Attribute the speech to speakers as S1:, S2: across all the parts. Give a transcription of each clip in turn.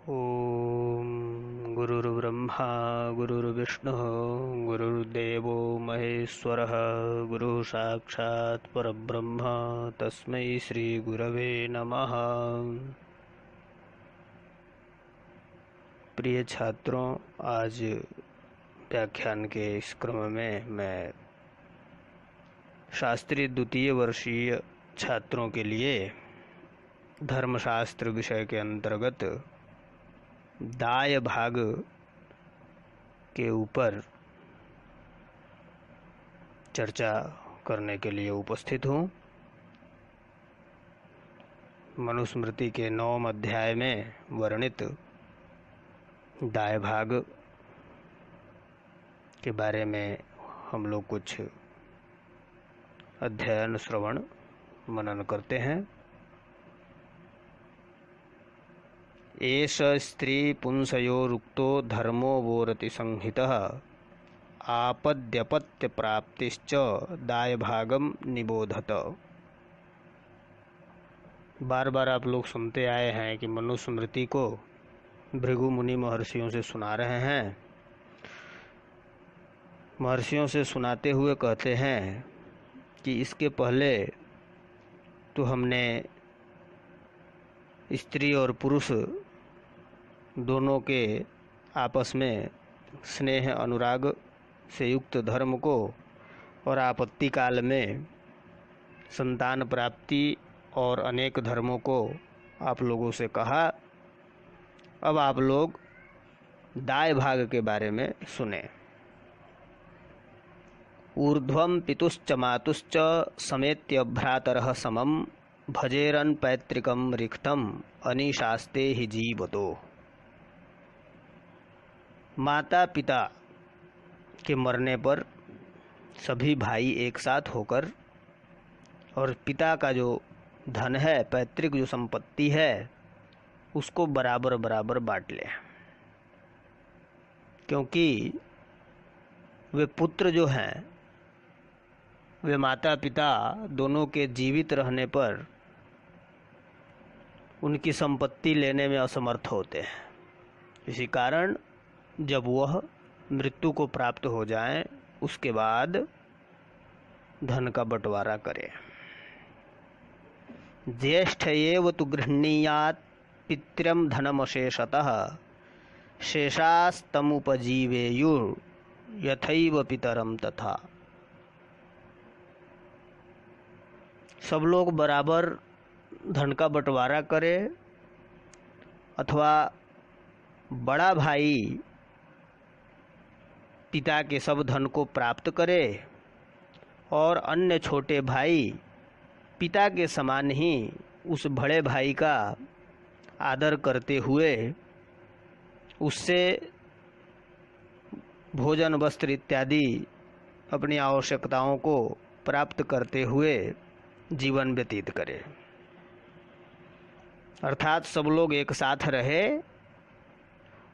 S1: ओम गुरुर्ब्रह्मा गुरुर्विष्णुः गुरुर्देवो महेश्वरः गुरुः साक्षात् परब्रह्म तस्मै श्री गुरवे नमः। प्रिय छात्रों, आज व्याख्यान के इस क्रम में मैं शास्त्री द्वितीय वर्षीय छात्रों के लिए धर्मशास्त्र विषय के अंतर्गत दाय भाग के ऊपर चर्चा करने के लिए उपस्थित हूँ। मनुस्मृति के 9वें अध्याय में वर्णित दाय भाग के बारे में हम लोग कुछ अध्ययन श्रवण मनन करते हैं। एष स्त्री पुंसयोरुक्तो धर्मो वोरति संहितः आपद्यपत्य प्राप्तिश्च दायभागम निबोधत। बार बार आप लोग सुनते आए हैं कि मनुस्मृति को भृगु मुनि महर्षियों से सुना रहे हैं। महर्षियों से सुनाते हुए कहते हैं कि इसके पहले तो हमने स्त्री और पुरुष दोनों के आपस में स्नेह अनुराग से युक्त धर्म को और आपत्ति काल में संतान प्राप्ति और अनेक धर्मों को आप लोगों से कहा। अब आप लोग दाय भाग के बारे में सुने। ऊर्ध्वं पितुश्च मातुश्च समेत्य भ्रातरः समं भजेरन पैतृकम रिक्तम अनिशास्ते ही जीवतो। माता पिता के मरने पर सभी भाई एक साथ होकर और पिता का जो धन है, पैतृक जो संपत्ति है, उसको बराबर बराबर बांट लें, क्योंकि वे पुत्र जो हैं वे माता पिता दोनों के जीवित रहने पर उनकी संपत्ति लेने में असमर्थ होते हैं। इसी कारण जब वह मृत्यु को प्राप्त हो जाएं, उसके बाद धन का बंटवारा करें। ज्येष्ठ एव तु गृह्णीयात् पितरं धनमशेषतः शेषास्तमुपजीवेयुः यथैव पितरं तथा। सब लोग बराबर धन का बंटवारा करें, अथवा बड़ा भाई पिता के सब धन को प्राप्त करे और अन्य छोटे भाई पिता के समान ही उस बड़े भाई का आदर करते हुए उससे भोजन वस्त्र इत्यादि अपनी आवश्यकताओं को प्राप्त करते हुए जीवन व्यतीत करें। अर्थात सब लोग एक साथ रहे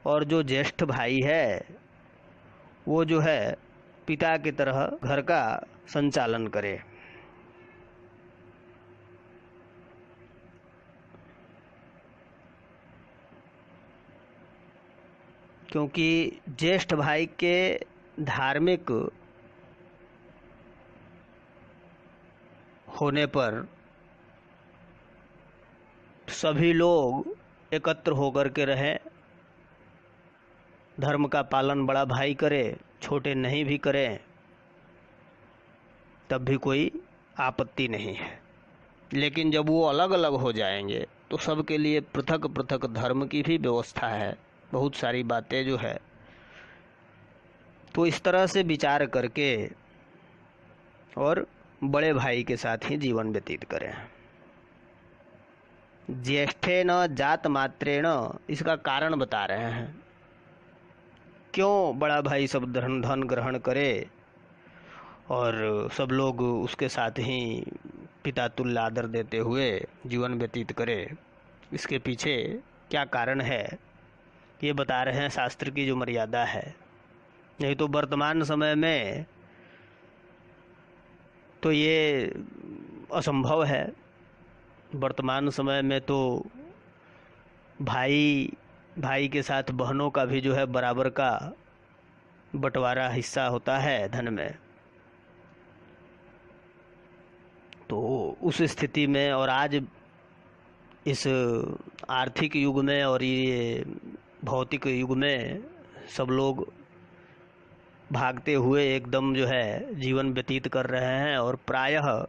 S1: और जो ज्येष्ठ भाई है वो जो है पिता की तरह घर का संचालन करे। क्योंकि ज्येष्ठ भाई के धार्मिक होने पर सभी लोग एकत्र होकर के रहें, धर्म का पालन बड़ा भाई करे, छोटे नहीं भी करें, तब भी कोई आपत्ति नहीं है। लेकिन जब वो अलग अलग हो जाएंगे तो सबके लिए पृथक पृथक धर्म की भी व्यवस्था है, बहुत सारी बातें जो है। तो इस तरह से विचार करके और बड़े भाई के साथ ही जीवन व्यतीत करें। ज्येष्ठेन जात मात्रेण, इसका कारण बता रहे हैं क्यों बड़ा भाई सब धन ग्रहण करे और सब लोग उसके साथ ही पिता तुल्य आदर देते हुए जीवन व्यतीत करे। इसके पीछे क्या कारण है ये बता रहे हैं। शास्त्र की जो मर्यादा है, नहीं तो वर्तमान समय में तो ये असंभव है। वर्तमान समय में तो भाई भाई के साथ बहनों का भी जो है बराबर का बंटवारा हिस्सा होता है धन में। तो उस स्थिति में और आज इस आर्थिक युग में और ये भौतिक युग में सब लोग भागते हुए एकदम जो है जीवन व्यतीत कर रहे हैं और प्रायः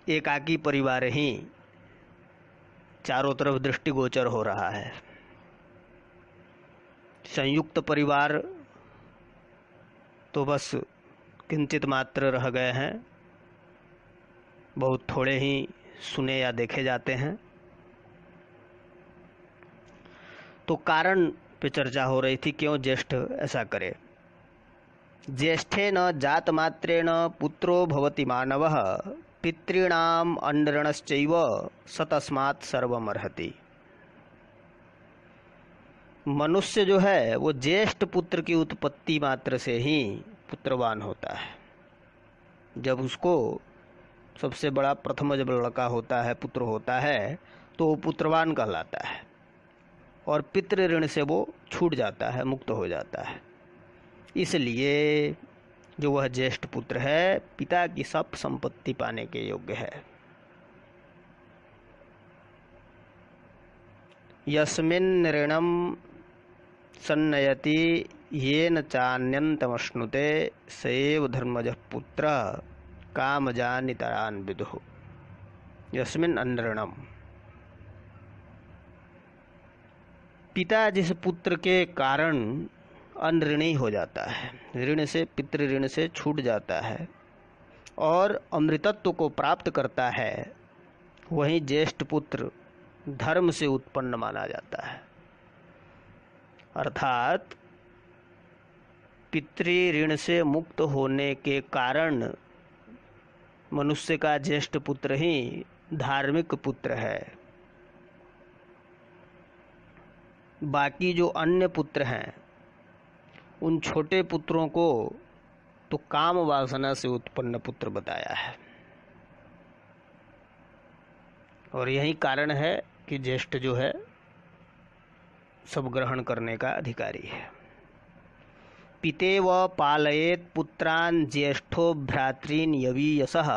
S1: एकाकी परिवार ही चारों तरफ दृष्टिगोचर हो रहा है। संयुक्त परिवार तो बस किंचित मात्र रह गए हैं, बहुत थोड़े ही सुने या देखे जाते हैं। तो कारण पे चर्चा हो रही थी, क्यों ज्येष्ठ ऐसा करे। ज्येष्ठेन जातमात्रेण पुत्रो भवति मानवः पितॄणाम अन्नऋणश्चैव स तस्मात् सर्वमर्हति। मनुष्य जो है वो ज्येष्ठ पुत्र की उत्पत्ति मात्र से ही पुत्रवान होता है। जब उसको सबसे बड़ा प्रथम जब लड़का होता है, पुत्र होता है, तो वो पुत्रवान कहलाता है और पितृ ऋण से वो छूट जाता है, मुक्त हो जाता है। इसलिए जो वह ज्येष्ठ पुत्र है पिता की सब संपत्ति पाने के योग्य है। यस्मिन् ऋणम सन्नयति येन चान्यन्तमश्नुते सएव धर्मजः पुत्र कामजानितरान् विदुः। यस्मिन् अन्नऋणम, पिता जिस पुत्र के कारण अनऋणी हो जाता है, ऋण से पितृ ऋण से छूट जाता है और अमृतत्व को प्राप्त करता है, वही ज्येष्ठ पुत्र धर्म से उत्पन्न माना जाता है। अर्थात पितृ ऋण से मुक्त होने के कारण मनुष्य का ज्येष्ठ पुत्र ही धार्मिक पुत्र है। बाकी जो अन्य पुत्र हैं उन छोटे पुत्रों को तो काम वासना से उत्पन्न पुत्र बताया है। और यही कारण है कि ज्येष्ठ जो है सब ग्रहण करने का अधिकारी है। पितेव पालयेत् पुत्रान् ज्येष्ठो भ्रातॄन् यवीयसः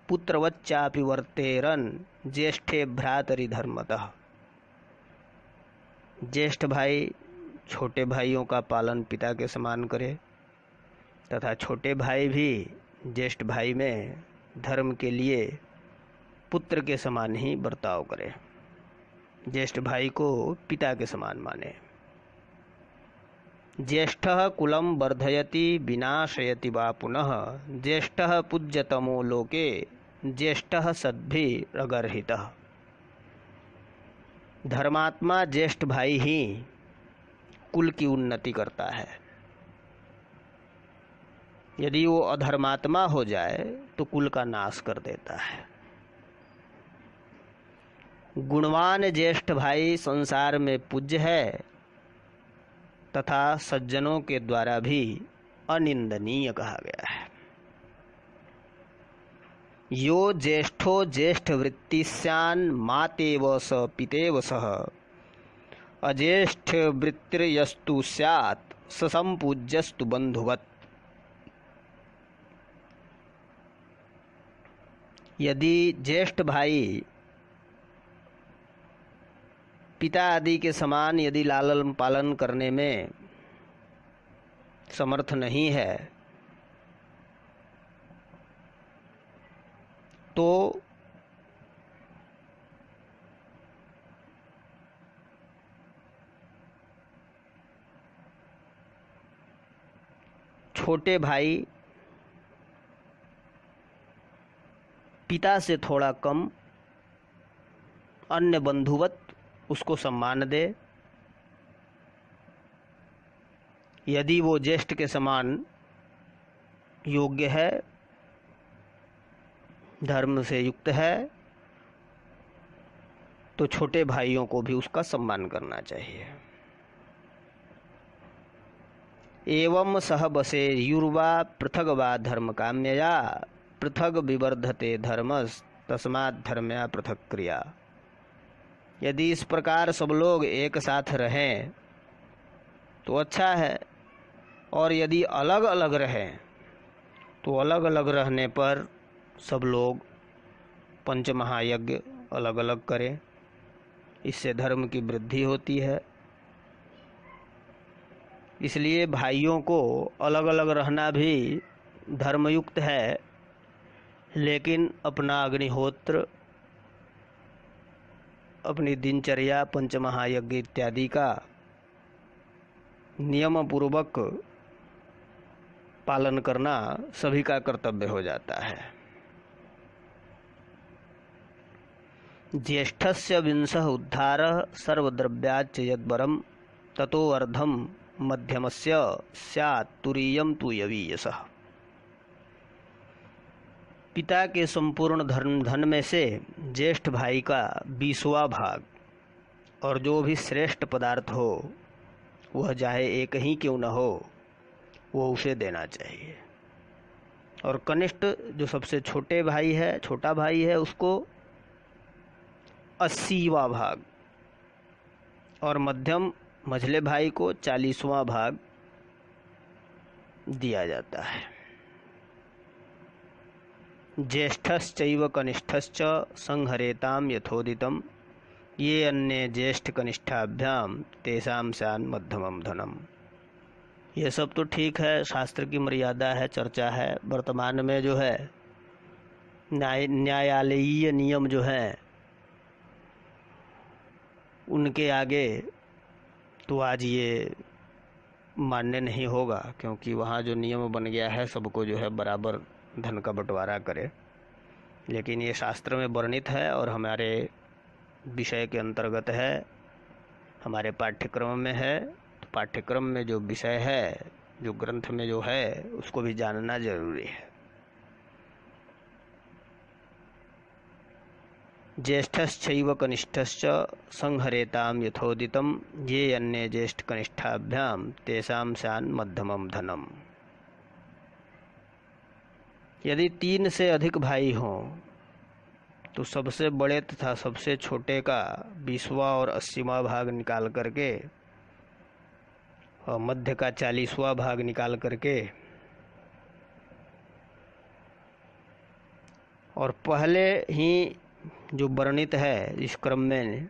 S1: पुत्रवच्चापि वर्तेरन् ज्येष्ठे भ्रातरि धर्मतः। ज्येष्ठ भाई छोटे भाइयों का पालन पिता के समान करे तथा छोटे भाई भी ज्येष्ठ भाई में धर्म के लिए पुत्र के समान ही बर्ताव करे, ज्येष्ठ भाई को पिता के समान माने। ज्येष्ठः कुलं वर्धयति विनाशयति वा पुनः ज्येष्ठः पूज्यतमो लोके ज्येष्ठः सद्भिरगर्हितः। धर्मात्मा ज्येष्ठ भाई ही कुल की उन्नति करता है। यदि वो अधर्मात्मा हो जाए तो कुल का नाश कर देता है। गुणवान ज्येष्ठ भाई संसार में पूज्य है तथा सज्जनों के द्वारा भी अनिंदनीय कहा गया है। यो ज्येष्ठो ज्येष्ठ वृत्ति स्यान् मातेव स पितेव सह अज्येष्ठ वृत्तिर्यस्तु स्यात् स संपूज्यस्तु बंधुवत्। यदि ज्येष्ठ भाई पिता आदि के समान यदि लालन पालन करने में समर्थ नहीं है तो छोटे भाई पिता से थोड़ा कम अन्य बंधुवत उसको सम्मान दे। यदि वो ज्येष्ठ के समान योग्य है, धर्म से युक्त है, तो छोटे भाइयों को भी उसका सम्मान करना चाहिए। एवं सह बसे युर्वा पृथग वा धर्म काम्यया पृथग विवर्धते धर्मस् तस्मात् धर्म्या पृथक क्रिया। यदि इस प्रकार सब लोग एक साथ रहें तो अच्छा है, और यदि अलग अलग रहें तो अलग अलग रहने पर सब लोग पंचमहायज्ञ अलग अलग करें, इससे धर्म की वृद्धि होती है। इसलिए भाइयों को अलग अलग रहना भी धर्मयुक्त है, लेकिन अपना अग्निहोत्र, अपनी दिनचर्या, पंचमहायज्ञ इत्यादि का नियम पूर्वक पालन करना सभी का कर्तव्य हो जाता है। ज्येष्ठस्य विंशः उद्धारः सर्वद्रव्याच्च यद्वरं ततो अर्धं मध्यमस्य स्यात् तुरीयं तु यवीयसः। पिता के संपूर्ण धन में से ज्येष्ठ भाई का 20वां भाग और जो भी श्रेष्ठ पदार्थ हो, वह चाहे एक ही क्यों न हो, वो उसे देना चाहिए। और कनिष्ठ जो सबसे छोटे भाई है, छोटा भाई है, उसको 80वां भाग, और मध्यम मझले भाई को 40वां भाग दिया जाता है। ज्येष्ठश्चैव कनिष्ठश्च संहरेताम यथोदितम ये अन्ये ज्येष्ठ कनिष्ठाभ्याम तेषां स्यान् मध्यमम धनम। ये सब तो ठीक है, शास्त्र की मर्यादा है, चर्चा है। वर्तमान में जो है न्यायालयीय नियम जो है उनके आगे तो आज ये मान्य नहीं होगा, क्योंकि वहाँ जो नियम बन गया है सबको जो है बराबर धन का बंटवारा करे। लेकिन ये शास्त्र में वर्णित है और हमारे विषय के अंतर्गत है, हमारे पाठ्यक्रम में है। तो पाठ्यक्रम में जो विषय है, जो ग्रंथ में जो है, उसको भी जानना जरूरी है। ज्येष्ठश्चैव कनिष्ठश्च संहरेताम यथोदितम ये अन्ये ज्येष्ठ कनिष्ठाभ्याम तेषां स्यान् मध्यमम धनम। यदि 3 से अधिक भाई हों तो सबसे बड़े तथा सबसे छोटे का 20वां और 80वां भाग निकाल करके और मध्य का 40वां भाग निकाल करके, और पहले ही जो वर्णित है इस क्रम में,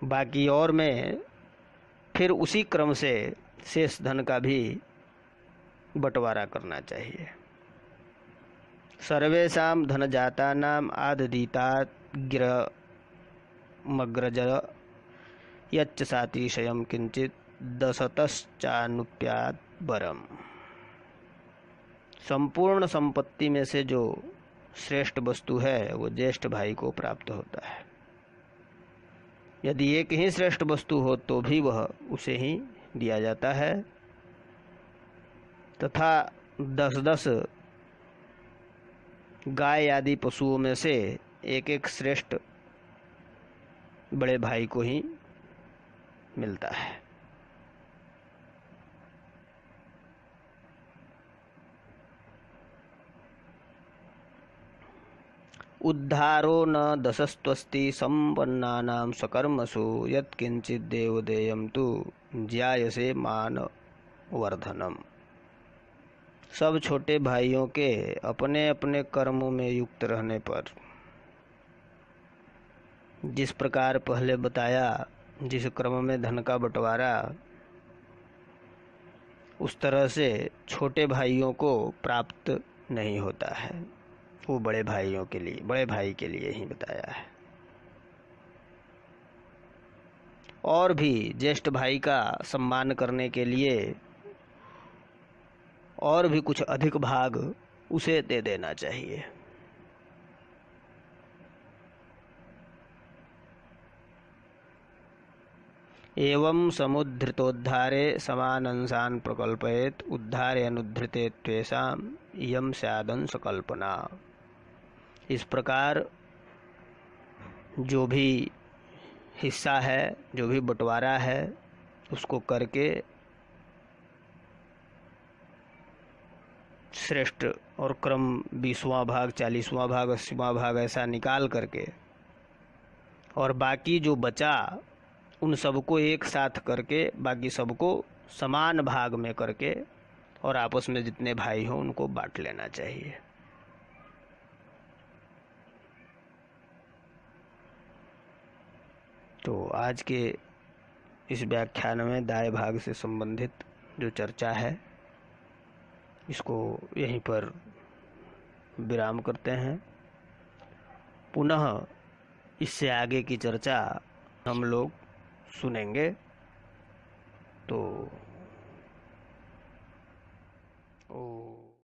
S1: बाकी और में फिर उसी क्रम से शेष धन का भी बंटवारा करना चाहिए। सर्वेषां धनजातानां आददीताग्रमग्रज यच्च सातिशयं किंचित दशतश्चानुप्यात् वरम। संपूर्ण संपत्ति में से जो श्रेष्ठ वस्तु है वो ज्येष्ठ भाई को प्राप्त होता है। यदि एक ही श्रेष्ठ वस्तु हो तो भी वह उसे ही दिया जाता है, तथा 10-10 गाय आदि पशुओं में से एक एक श्रेष्ठ बड़े भाई को ही मिलता है। उद्धारो न दशस्त्वस्ति संपन्नानां सकर्मसु यत्किंचित् देवदेयं तु ज्यायसे मान वर्धनम। सब छोटे भाइयों के अपने अपने कर्मों में युक्त रहने पर, जिस प्रकार पहले बताया, जिस क्रम में धन का बंटवारा, उस तरह से छोटे भाइयों को प्राप्त नहीं होता है। वो बड़े भाइयों के लिए, बड़े भाई के लिए ही बताया है। और भी ज्येष्ठ भाई का सम्मान करने के लिए और भी कुछ अधिक भाग उसे दे देना चाहिए। एवं समुद्धृतोद्धारे समानंशान् प्रकल्पयेत् उद्धारे अनुद्धृते त्वेषां इयं स्यादंश कल्पना। इस प्रकार जो भी हिस्सा है, जो भी बंटवारा है, उसको करके श्रेष्ठ और क्रम 20वां भाग, 40वां भाग, 80वां भाग ऐसा निकाल करके, और बाकी जो बचा उन सबको एक साथ करके, बाकी सबको समान भाग में करके और आपस में जितने भाई हों उनको बांट लेना चाहिए। तो आज के इस व्याख्यान में दाएं भाग से संबंधित जो चर्चा है इसको यहीं पर विराम करते हैं। पुनः इससे आगे की चर्चा हम लोग सुनेंगे। तो